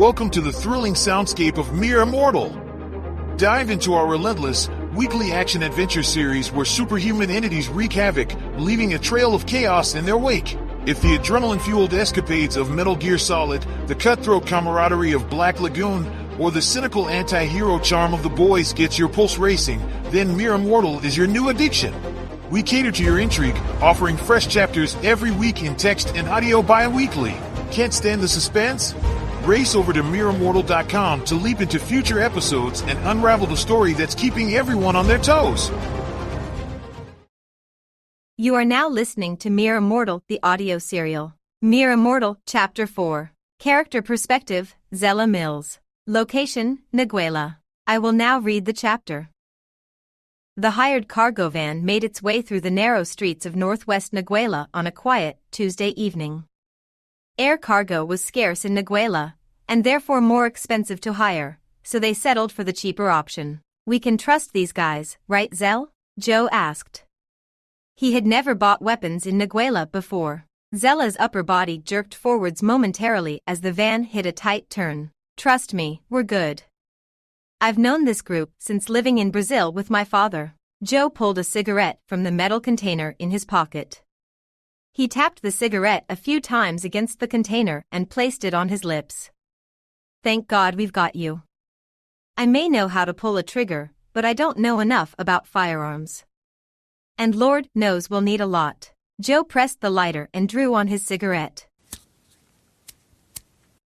Welcome to the thrilling soundscape of Mere Immortal. Dive into our relentless, weekly action-adventure series where superhuman entities wreak havoc, leaving a trail of chaos in their wake. If the adrenaline-fueled escapades of Metal Gear Solid, the cutthroat camaraderie of Black Lagoon, or the cynical anti-hero charm of The Boys gets your pulse racing, then Mere Immortal is your new addiction. We cater to your intrigue, offering fresh chapters every week in text and audio bi-weekly. Can't stand the suspense? Race over to MereImmortal.com to leap into future episodes and unravel the story that's keeping everyone on their toes. You are now listening to Mere Immortal, the audio serial. Mere Immortal, Chapter 4. Character Perspective, Zella Mills. Location, Neguela. I will now read the chapter. The hired cargo van made its way through the narrow streets of northwest Neguela on a quiet, Tuesday evening. Air cargo was scarce in Neguela, and therefore more expensive to hire, so they settled for the cheaper option. "We can trust these guys, right, Zell?" Joe asked. He had never bought weapons in Neguela before. Zella's upper body jerked forwards momentarily as the van hit a tight turn. "Trust me, we're good. I've known this group since living in Brazil with my father." Joe pulled a cigarette from the metal container in his pocket. He tapped the cigarette a few times against the container and placed it on his lips. "Thank God we've got you. I may know how to pull a trigger, but I don't know enough about firearms. And Lord knows we'll need a lot." Joe pressed the lighter and drew on his cigarette.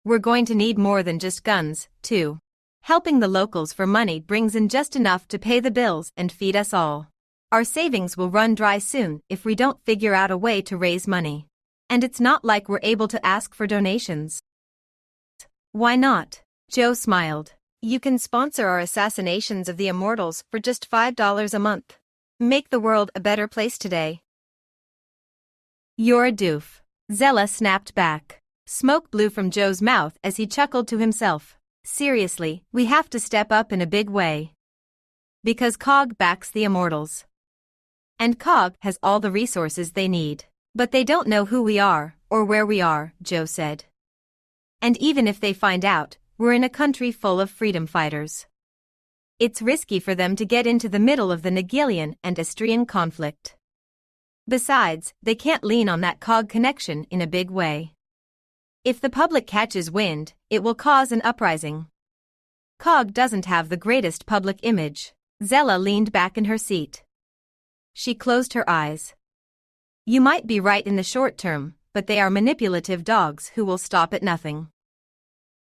"We're going to need more than just guns, too. Helping the locals for money brings in just enough to pay the bills and feed us all. Our savings will run dry soon if we don't figure out a way to raise money. And it's not like we're able to ask for donations." "Why not?" Joe smiled. "You can sponsor our assassinations of the Immortals for just $5 a month. Make the world a better place today." "You're a doof." Zella snapped back. Smoke blew from Joe's mouth as he chuckled to himself. "Seriously, we have to step up in a big way. Because COG backs the Immortals. And COG has all the resources they need. But they don't know who we are, or where we are," Joe said. "And even if they find out, we're in a country full of freedom fighters. It's risky for them to get into the middle of the Negilian and Istrian conflict. Besides, they can't lean on that COG connection in a big way. If the public catches wind, it will cause an uprising. COG doesn't have the greatest public image." Zella leaned back in her seat. She closed her eyes. "You might be right in the short term, but they are manipulative dogs who will stop at nothing."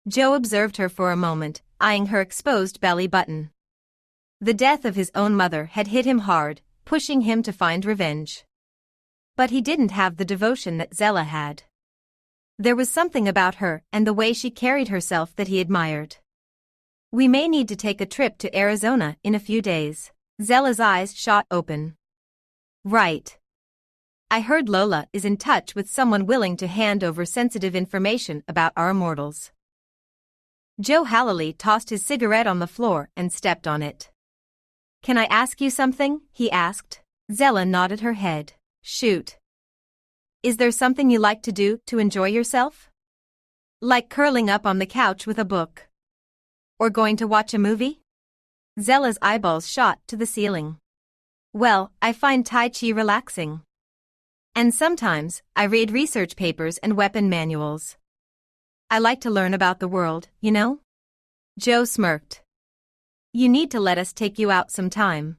Joe observed her for a moment, eyeing her exposed belly button. The death of his own mother had hit him hard, pushing him to find revenge. But he didn't have the devotion that Zella had. There was something about her and the way she carried herself that he admired. "We may need to take a trip to Arizona in a few days." Zella's eyes shot open. "Right. I heard Lola is in touch with someone willing to hand over sensitive information about our Immortals." Joe Halleley tossed his cigarette on the floor and stepped on it. "Can I ask you something?" he asked. Zella nodded her head. "Shoot. Is there something you like to do to enjoy yourself? Like curling up on the couch with a book? Or going to watch a movie?" Zella's eyeballs shot to the ceiling. "Well, I find Tai Chi relaxing. And sometimes, I read research papers and weapon manuals. I like to learn about the world, you know?" Joe smirked. "You need to let us take you out sometime.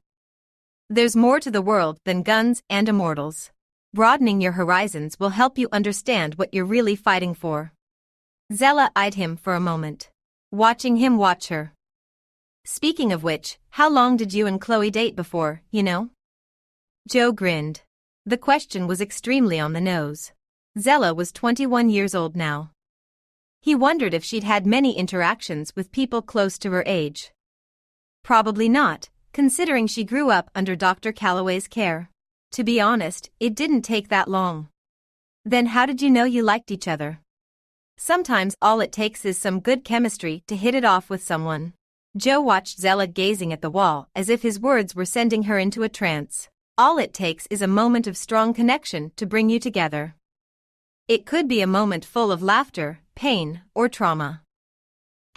There's more to the world than guns and Immortals. Broadening your horizons will help you understand what you're really fighting for." Zella eyed him for a moment, watching him watch her. "Speaking of which, how long did you and Khloe date before, you know?" Joe grinned. The question was extremely on the nose. Zella was 21 years old now. He wondered if she'd had many interactions with people close to her age. Probably not, considering she grew up under Dr. Calloway's care. To be honest, it didn't take that long. "Then how did you know you liked each other?" "Sometimes all it takes is some good chemistry to hit it off with someone." Joe watched Zella gazing at the wall as if his words were sending her into a trance. "All it takes is a moment of strong connection to bring you together. It could be a moment full of laughter, pain, or trauma.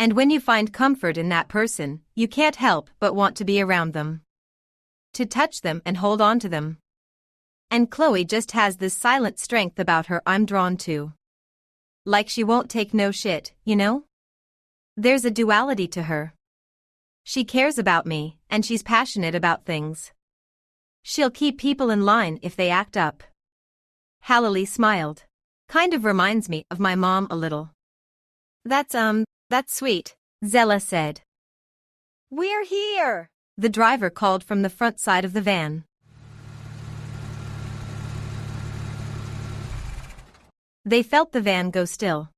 And when you find comfort in that person, you can't help but want to be around them. To touch them and hold on to them. And Khloe just has this silent strength about her I'm drawn to. Like she won't take no shit, you know? There's a duality to her. She cares about me, and she's passionate about things. She'll keep people in line if they act up. Hallie smiled. Kind of reminds me of my mom a little. That's sweet, Zella said. We're here, the driver called from the front side of the van. They felt the van go still.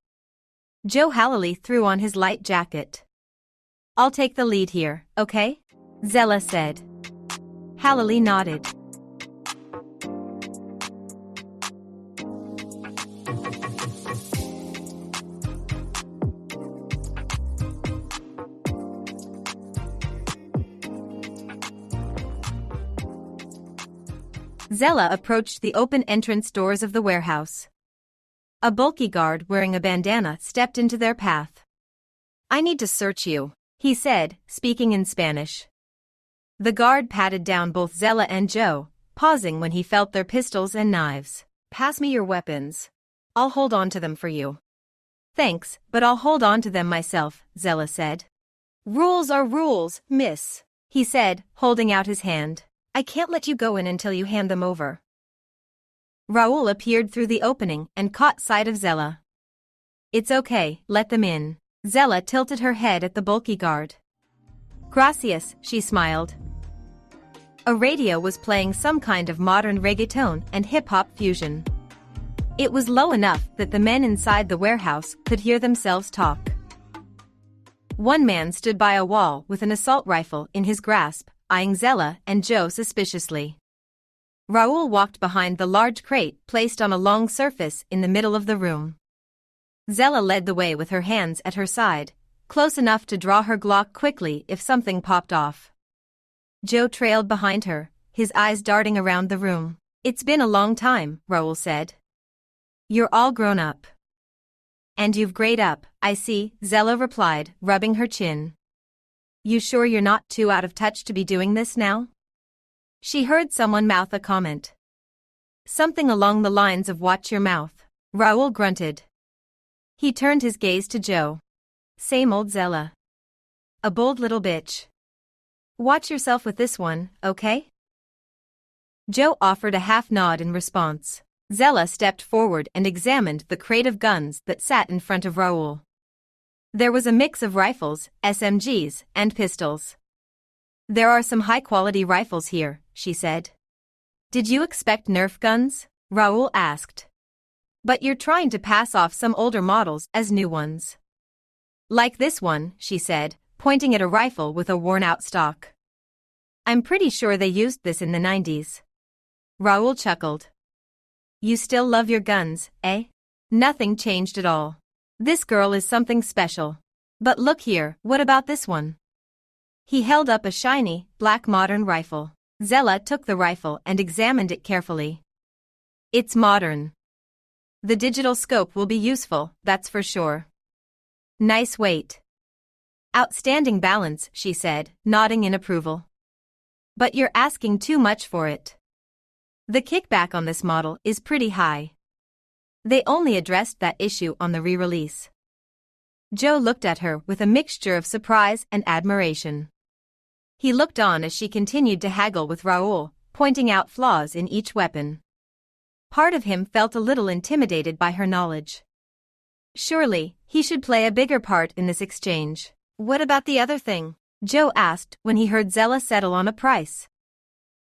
Joe Hallie threw on his light jacket. I'll take the lead here, okay? Zella said. Hallie nodded. Zella approached the open entrance doors of the warehouse. A bulky guard wearing a bandana stepped into their path. I need to search you, he said, speaking in Spanish. The guard patted down both Zella and Joe, pausing when he felt their pistols and knives. Pass me your weapons. I'll hold on to them for you. Thanks, but I'll hold on to them myself, Zella said. Rules are rules, miss, he said, holding out his hand. I can't let you go in until you hand them over. Raul appeared through the opening and caught sight of Zella. It's okay, let them in. Zella tilted her head at the bulky guard. Gracias, she smiled. A radio was playing some kind of modern reggaeton and hip-hop fusion. It was low enough that the men inside the warehouse could hear themselves talk. One man stood by a wall with an assault rifle in his grasp, eyeing Zella and Joe suspiciously. Raul walked behind the large crate placed on a long surface in the middle of the room. Zella led the way with her hands at her side, close enough to draw her Glock quickly if something popped off. Joe trailed behind her, his eyes darting around the room. It's been a long time, Raul said. You're all grown up. And you've grayed up, I see, Zella replied, rubbing her chin. You sure you're not too out of touch to be doing this now? She heard someone mouth a comment. Something along the lines of watch your mouth. Raul grunted. He turned his gaze to Joe. Same old Zella. A bold little bitch. Watch yourself with this one, okay? Joe offered a half nod in response. Zella stepped forward and examined the crate of guns that sat in front of Raul. There was a mix of rifles, SMGs, and pistols. There are some high-quality rifles here, she said. Did you expect Nerf guns? Raul asked. But you're trying to pass off some older models as new ones. Like this one, she said, pointing at a rifle with a worn-out stock. I'm pretty sure they used this in the 90s. Raul chuckled. You still love your guns, eh? Nothing changed at all. This girl is something special. But look here, what about this one? He held up a shiny, black modern rifle. Zella took the rifle and examined it carefully. It's modern. The digital scope will be useful, that's for sure. Nice weight. Outstanding balance, she said, nodding in approval. But you're asking too much for it. The kickback on this model is pretty high. They only addressed that issue on the re-release. Joe looked at her with a mixture of surprise and admiration. He looked on as she continued to haggle with Raul, pointing out flaws in each weapon. Part of him felt a little intimidated by her knowledge. Surely, he should play a bigger part in this exchange. What about the other thing? Joe asked when he heard Zella settle on a price.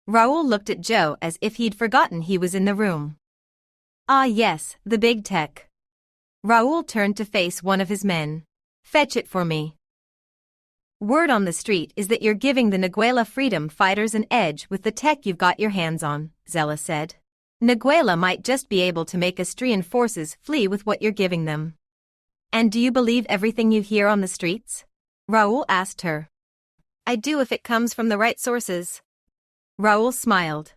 Raul looked at Joe as if he'd forgotten he was in the room. Ah yes, the big tech. Raul turned to face one of his men. Fetch it for me. Word on the street is that you're giving the Naguela freedom fighters an edge with the tech you've got your hands on, Zella said. Naguela might just be able to make Austrian forces flee with what you're giving them. And do you believe everything you hear on the streets? Raul asked her. I do if it comes from the right sources. Raul smiled.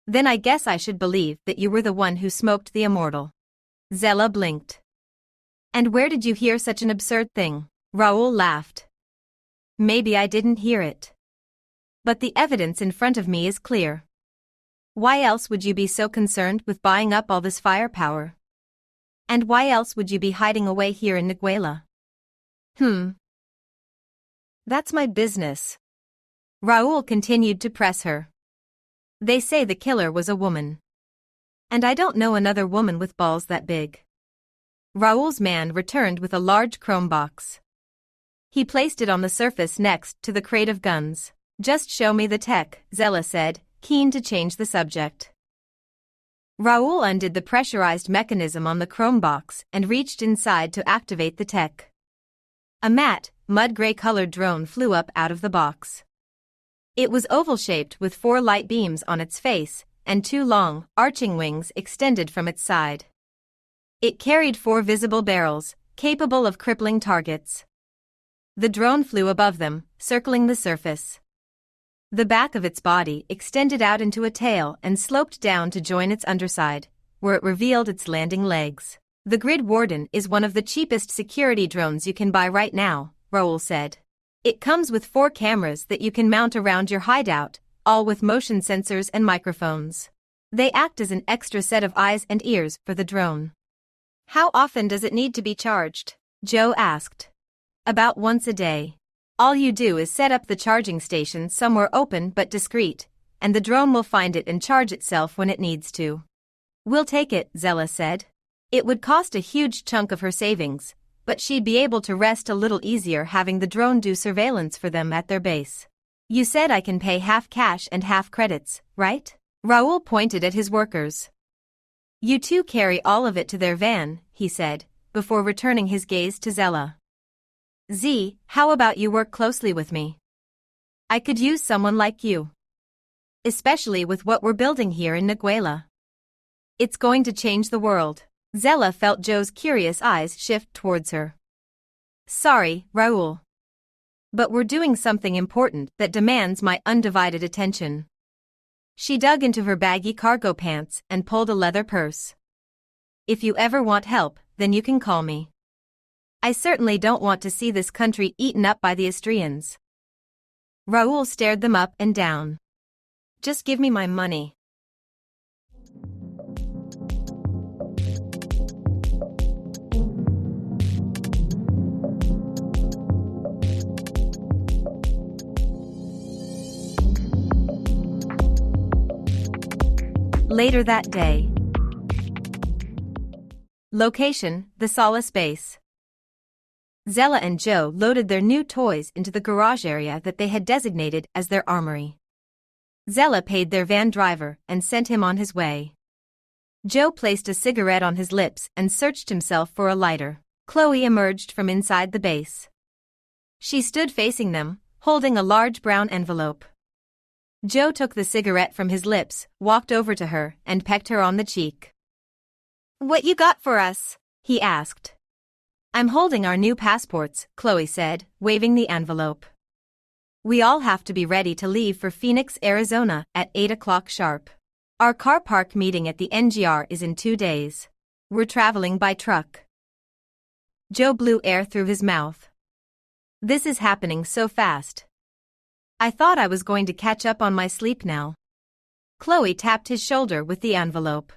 Then I guess I should believe that you were the one who smoked the Immortal. Zella blinked. And where did you hear such an absurd thing? Raul laughed. Maybe I didn't hear it. But the evidence in front of me is clear. Why else would you be so concerned with buying up all this firepower? And why else would you be hiding away here in Niguela? That's my business. Raul continued to press her. They say the killer was a woman. And I don't know another woman with balls that big. Raul's man returned with a large chrome box. He placed it on the surface next to the crate of guns. Just show me the tech, Zella said, keen to change the subject. Raul undid the pressurized mechanism on the chrome box and reached inside to activate the tech. A matte, mud-gray-colored drone flew up out of the box. It was oval-shaped with 4 light beams on its face, and 2 long, arching wings extended from its side. It carried 4 visible barrels, capable of crippling targets. The drone flew above them, circling the surface. The back of its body extended out into a tail and sloped down to join its underside, where it revealed its landing legs. The Grid Warden is one of the cheapest security drones you can buy right now, Raul said. It comes with 4 cameras that you can mount around your hideout, all with motion sensors and microphones. They act as an extra set of eyes and ears for the drone. How often does it need to be charged? Joe asked. About once a day. All you do is set up the charging station somewhere open but discreet, and the drone will find it and charge itself when it needs to. We'll take it, Zella said. It would cost a huge chunk of her savings, but she'd be able to rest a little easier having the drone do surveillance for them at their base. You said I can pay half cash and half credits, right? Raul pointed at his workers. You 2 carry all of it to their van, he said, before returning his gaze to Zella. Z, how about you work closely with me? I could use someone like you. Especially with what we're building here in Niguela. It's going to change the world. Zella felt Joe's curious eyes shift towards her. Sorry, Raul. But we're doing something important that demands my undivided attention. She dug into her baggy cargo pants and pulled a leather purse. If you ever want help, then you can call me. I certainly don't want to see this country eaten up by the Istrians. Raul stared them up and down. Just give me my money. Later that day. Location, the Solace base. Zella and Joe loaded their new toys into the garage area that they had designated as their armory. Zella paid their van driver and sent him on his way. Joe placed a cigarette on his lips and searched himself for a lighter. Khloe emerged from inside the base. She stood facing them, holding a large brown envelope. Joe took the cigarette from his lips, walked over to her, and pecked her on the cheek. What you got for us? He asked. I'm holding our new passports, Khloe said, waving the envelope. We all have to be ready to leave for Phoenix, Arizona, at 8 o'clock sharp. Our car park meeting at the NGR is in 2 days. We're traveling by truck. Joe blew air through his mouth. This is happening so fast. I thought I was going to catch up on my sleep now. Khloe tapped his shoulder with the envelope.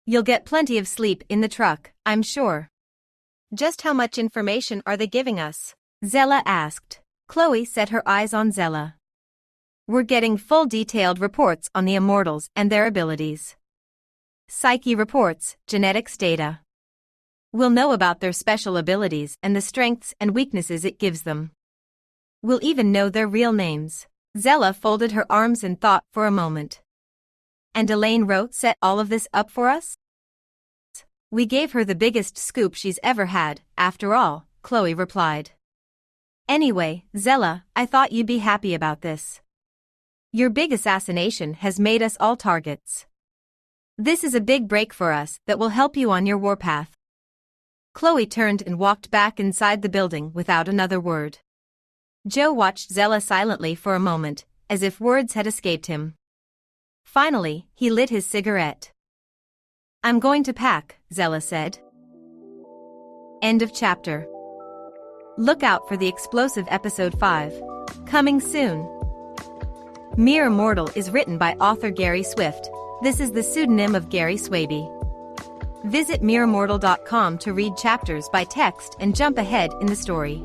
You'll get plenty of sleep in the truck, I'm sure. Just how much information are they giving us? Zella asked. Khloe set her eyes on Zella. We're getting full detailed reports on the Immortals and their abilities. Psyche reports, genetics data. We'll know about their special abilities and the strengths and weaknesses it gives them. We'll even know their real names. Zella folded her arms in thought for a moment. And Elaine wrote set all of this up for us? We gave her the biggest scoop she's ever had, after all, Khloe replied. Anyway, Zella, I thought you'd be happy about this. Your big assassination has made us all targets. This is a big break for us that will help you on your warpath. Khloe turned and walked back inside the building without another word. Joe watched Zella silently for a moment, as if words had escaped him. Finally, he lit his cigarette. I'm going to pack, Zella said. End of chapter. Look out for the explosive episode 5. Coming soon. Mere Immortal is written by author Gary Swift. This is the pseudonym of Gary Swaby. Visit mereimmortal.com to read chapters by text and jump ahead in the story.